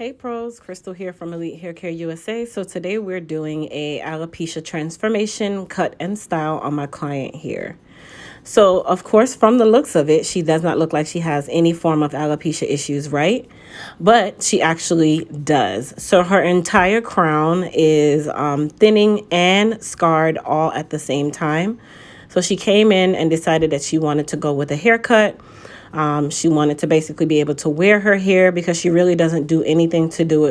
Hey pros, Crystal here from Elite Hair Care USA. So today we're doing a alopecia transformation cut and style on my client here. So of course, from the looks of it, she does not look like she has any form of alopecia issues, right? But she actually does. So her entire crown is thinning and scarred all at the same time. So she came in and decided that she wanted to go with a haircut. She wanted to basically be able to wear her hair because she really doesn't do anything to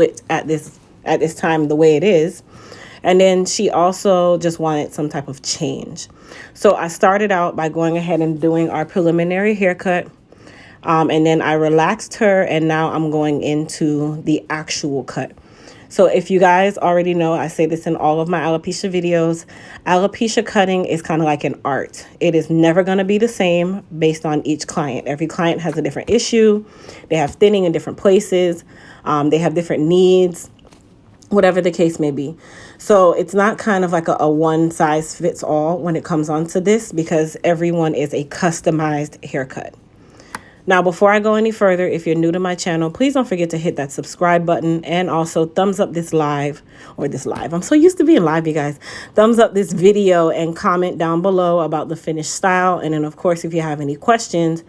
it at this time the way it is. And then she also just wanted some type of change. So I started out by going ahead and doing our preliminary haircut. And then I relaxed her, and now I'm going into the actual cut. So if you guys already know, I say this in all of my alopecia videos, alopecia cutting is kind of like an art. It is never going to be the same based on each client. Every client has a different issue. They have thinning in different places. They have different needs, whatever the case may be. So it's not kind of like a one size fits all when it comes onto this, because everyone is a customized haircut. Now, before I go any further, if you're new to my channel, please don't forget to hit that subscribe button and also thumbs up this live. I'm so used to being live, you guys. Thumbs up this video and comment down below about the finished style. And then, of course, if you have any questions,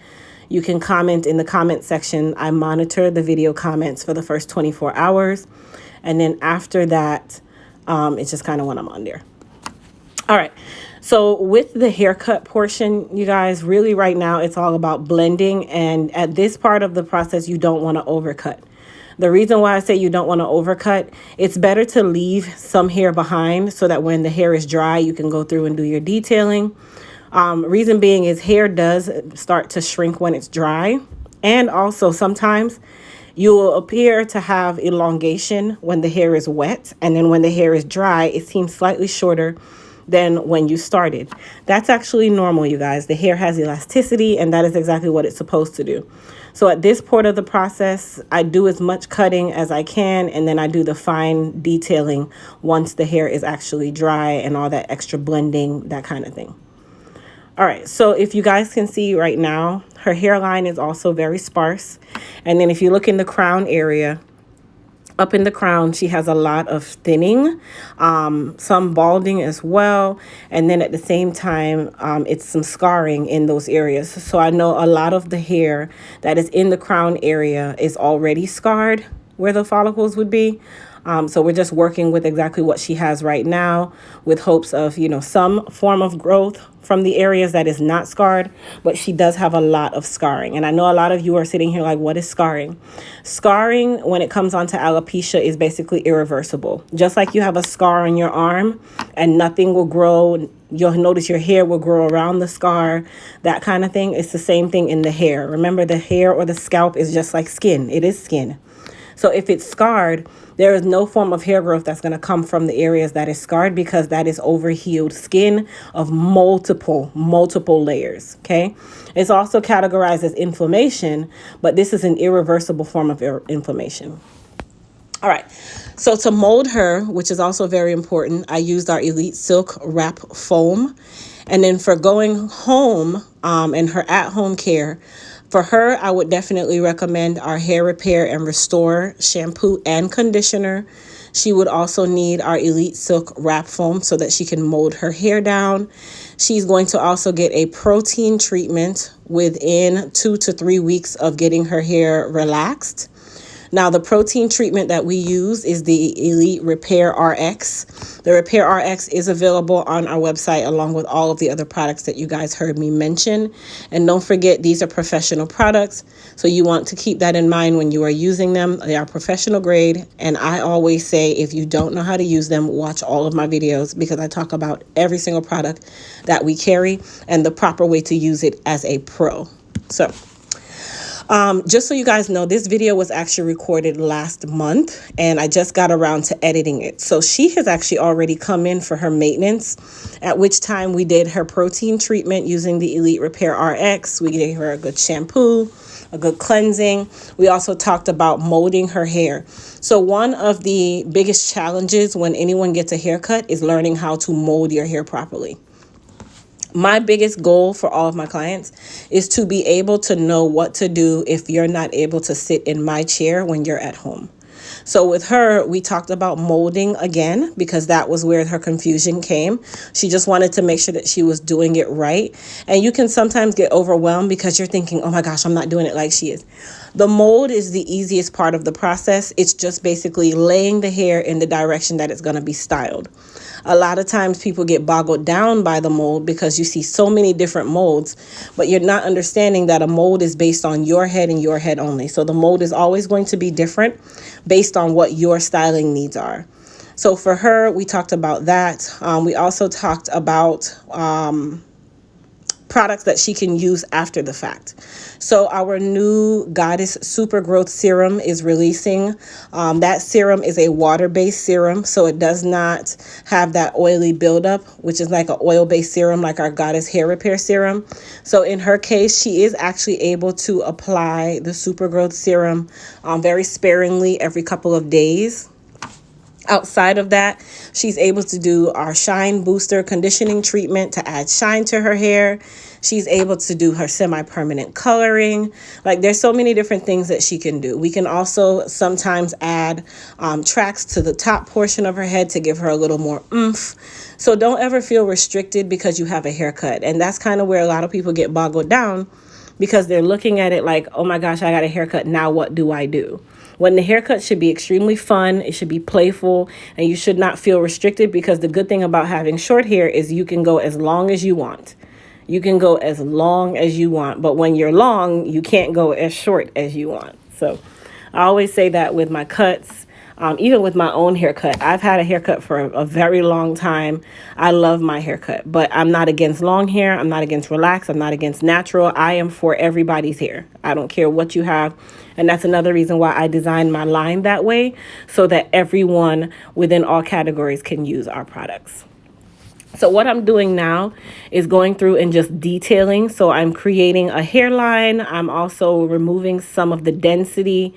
you can comment in the comment section. I monitor the video comments for the first 24 hours. And then after that, it's just kind of when I'm on there. All right. So with the haircut portion, you guys, really right now, it's all about blending. And at this part of the process, you don't want to overcut. The reason why I say you don't want to overcut, it's better to leave some hair behind so that when the hair is dry, you can go through and do your detailing. Reason being is hair does start to shrink when it's dry. And also sometimes you will appear to have elongation when the hair is wet. And then when the hair is dry, it seems slightly shorter than when you started. That's actually normal, you guys. The hair has elasticity, and that is exactly what it's supposed to do. So at this part of the process, I do as much cutting as I can, and then I do the fine detailing once the hair is actually dry and all that extra blending, that kind of thing. All right, so if you guys can see right now, her hairline is also very sparse. And then if you look in the crown area, up in the crown, she has a lot of thinning, some balding as well. And then at the same time, it's some scarring in those areas. So I know a lot of the hair that is in the crown area is already scarred where the follicles would be. So we're just working with exactly what she has right now with hopes of, some form of growth from the areas that is not scarred, but she does have a lot of scarring. And I know a lot of you are sitting here like, what is scarring? Scarring, when it comes onto alopecia, is basically irreversible. Just like you have a scar on your arm and nothing will grow, you'll notice your hair will grow around the scar, that kind of thing. It's the same thing in the hair. Remember, the hair or the scalp is just like skin. It is skin. So if it's scarred, there is no form of hair growth that's going to come from the areas that is scarred, because that is overhealed skin of multiple layers. Okay. It's also categorized as inflammation, but this is an irreversible form of inflammation. All right. So to mold her, which is also very important, I used our Elite Silk Wrap Foam. And then for going home and her at-home care, for her, I would definitely recommend our Hair Repair and Restore shampoo and conditioner. She would also need our Elite Silk Wrap Foam so that she can mold her hair down. She's going to also get a protein treatment within 2 to 3 weeks of getting her hair relaxed. Now, the protein treatment that we use is the Elite Repair RX. The Repair RX is available on our website along with all of the other products that you guys heard me mention. And don't forget, these are professional products, so you want to keep that in mind when you are using them. They are professional grade, and I always say, if you don't know how to use them, watch all of my videos, because I talk about every single product that we carry and the proper way to use it as a pro. So just so you guys know, this video was actually recorded last month, and I just got around to editing it. So she has actually already come in for her maintenance, at which time we did her protein treatment using the Elite Repair RX. We gave her a good shampoo, a good cleansing. We also talked about molding her hair. So one of the biggest challenges when anyone gets a haircut is learning how to mold your hair properly. My biggest goal for all of my clients is to be able to know what to do if you're not able to sit in my chair when you're at home. So with her, we talked about molding again, because that was where her confusion came. She just wanted to make sure that she was doing it right. And you can sometimes get overwhelmed because you're thinking, oh my gosh, I'm not doing it like she is. The mold is the easiest part of the process. It's just basically laying the hair in the direction that it's going to be styled. A lot of times people get boggled down by the mold because you see so many different molds, but you're not understanding that a mold is based on your head and your head only. So the mold is always going to be different based on what your styling needs are. So for her, we talked about that. We also talked about products that she can use after the fact. So our new Goddess Super Growth Serum is releasing. That serum is a water-based serum, so it does not have that oily buildup, which is like an oil-based serum, like our Goddess Hair Repair Serum. So in her case, she is actually able to apply the Super Growth Serum very sparingly every couple of days. Outside of that, she's able to do our Shine Booster conditioning treatment to add shine to her hair. She's able to do her semi-permanent coloring. Like, there's so many different things that she can do. We can also sometimes add tracks to the top portion of her head to give her a little more oomph. So don't ever feel restricted because you have a haircut. And that's kind of where a lot of people get boggled down, because they're looking at it like, oh my gosh, I got a haircut. Now what do I do? When the haircut should be extremely fun, it should be playful, and you should not feel restricted, because the good thing about having short hair is you can go as long as you want. You can go as long as you want, but when you're long, you can't go as short as you want. So I always say that with my cuts. Even with my own haircut, I've had a haircut for a very long time. I love my haircut, but I'm not against long hair. I'm not against relaxed. I'm not against natural. I am for everybody's hair. I don't care what you have. And that's another reason why I designed my line that way, so that everyone within all categories can use our products. So what I'm doing now is going through and just detailing. So I'm creating a hairline. I'm also removing some of the density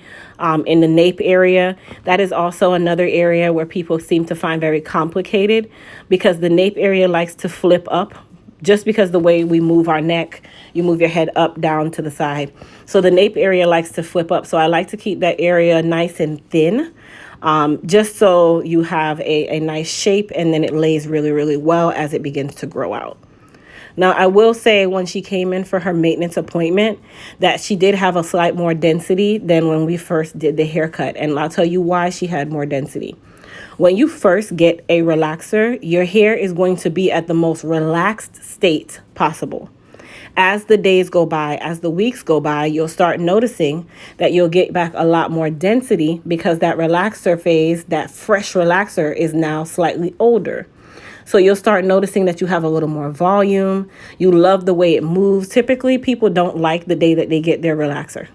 in the nape area. That is also another area where people seem to find very complicated, because the nape area likes to flip up. Just because the way we move our neck, you move your head up, down to the side. So the nape area likes to flip up. So I like to keep that area nice and thin. Just so you have a nice shape, and then it lays really, really well as it begins to grow out. Now, I will say, when she came in for her maintenance appointment, that she did have a slight more density than when we first did the haircut. And I'll tell you why she had more density. When you first get a relaxer, your hair is going to be at the most relaxed state possible. As the days go by, as the weeks go by, you'll start noticing that you'll get back a lot more density, because that relaxer phase, that fresh relaxer, is now slightly older. So you'll start noticing that you have a little more volume. You love the way it moves. Typically, people don't like the day that they get their relaxer.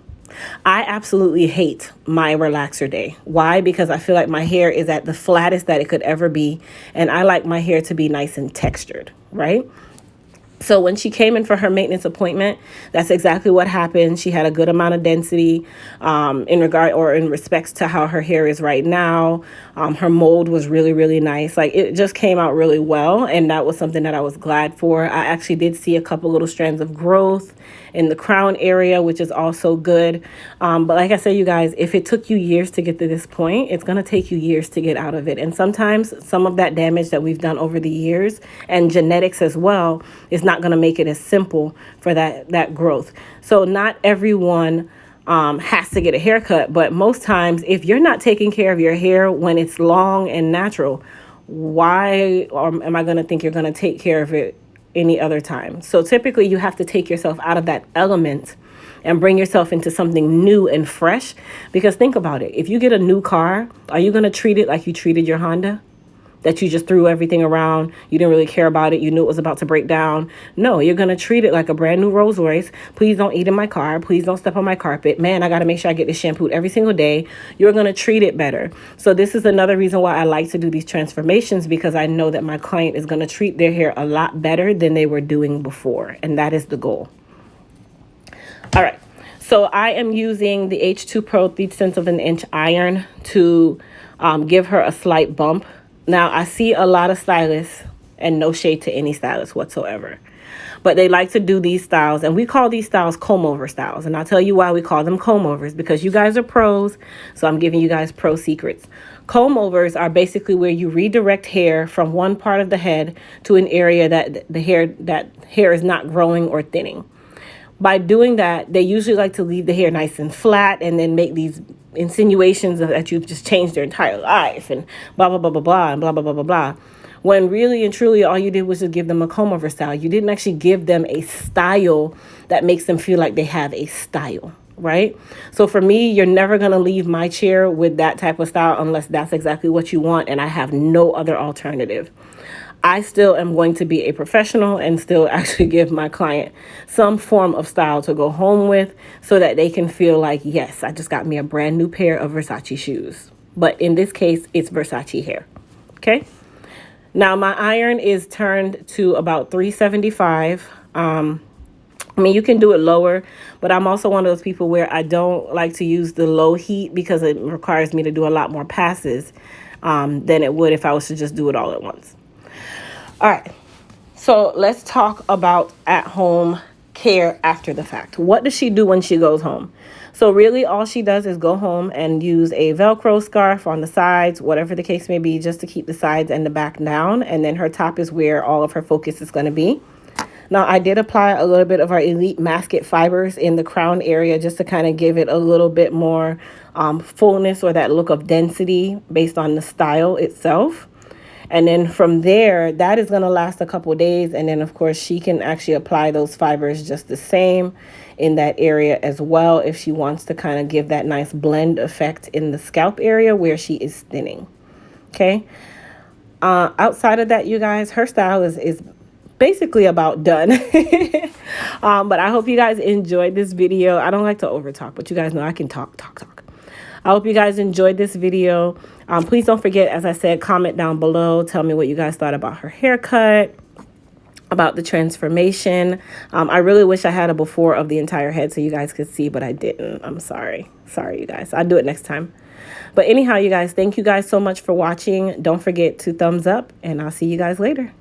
I absolutely hate my relaxer day. Why? Because I feel like my hair is at the flattest that it could ever be, and I like my hair to be nice and textured, right? So when she came in for her maintenance appointment, that's exactly what happened. She had a good amount of density in respects to how her hair is right now. Her mold was really, really nice. Like, it just came out really well. And that was something that I was glad for. I actually did see a couple little strands of growth in the crown area, which is also good. But like I said, you guys, if it took you years to get to this point, it's going to take you years to get out of it. And sometimes some of that damage that we've done over the years, and genetics as well, is not going to make it as simple for that growth. So not everyone has to get a haircut, but most times, if you're not taking care of your hair when it's long and natural, why am I going to think you're going to take care of it any other time? So typically you have to take yourself out of that element and bring yourself into something new and fresh. Because think about it. If you get a new car, are you going to treat it like you treated your Honda? That you just threw everything around, you didn't really care about it, you knew it was about to break down? No, you're going to treat it like a brand new Rolls Royce. Please don't eat in my car. Please don't step on my carpet. Man, I got to make sure I get this shampooed every single day. You're going to treat it better. So this is another reason why I like to do these transformations, because I know that my client is going to treat their hair a lot better than they were doing before. And that is the goal. All right. So I am using the H2 Pro 3/10 of an inch iron to give her a slight bump. Now, I see a lot of stylists, and no shade to any stylist whatsoever, But they like to do these styles, and we call these styles comb over styles. And I'll tell you why we call them comb overs, because you guys are pros, so I'm giving you guys pro secrets. Comb overs are basically where you redirect hair from one part of the head to an area that hair is not growing or thinning. By doing that, they usually like to leave the hair nice and flat and then make these insinuations that you've just changed their entire life and blah, blah, blah, blah, blah, and blah, blah, blah, blah, blah. When really and truly all you did was just give them a comb over style. You didn't actually give them a style that makes them feel like they have a style, right? So for me, you're never going to leave my chair with that type of style unless that's exactly what you want and I have no other alternative. I still am going to be a professional and still actually give my client some form of style to go home with so that they can feel like, yes, I just got me a brand new pair of Versace shoes. But in this case, it's Versace hair. Okay. Now my iron is turned to about 375. I mean, you can do it lower, but I'm also one of those people where I don't like to use the low heat because it requires me to do a lot more passes than it would if I was to just do it all at once. All right, so let's talk about at-home care after the fact. What does she do when she goes home? So really all she does is go home and use a Velcro scarf on the sides, whatever the case may be, just to keep the sides and the back down. And then her top is where all of her focus is going to be. Now, I did apply a little bit of our Elite Masket fibers in the crown area just to kind of give it a little bit more fullness or that look of density based on the style itself. And then from there, that is going to last a couple of days. And then, of course, she can actually apply those fibers just the same in that area as well if she wants to kind of give that nice blend effect in the scalp area where she is thinning. Okay. Outside of that, you guys, her style is basically about done. But I hope you guys enjoyed this video. I don't like to overtalk, but you guys know I can talk. I hope you guys enjoyed this video. Please don't forget, as I said, comment down below. Tell me what you guys thought about her haircut, about the transformation. I really wish I had a before of the entire head so you guys could see, but I didn't. I'm sorry. Sorry, you guys. I'll do it next time. But anyhow, you guys, thank you guys so much for watching. Don't forget to thumbs up, and I'll see you guys later.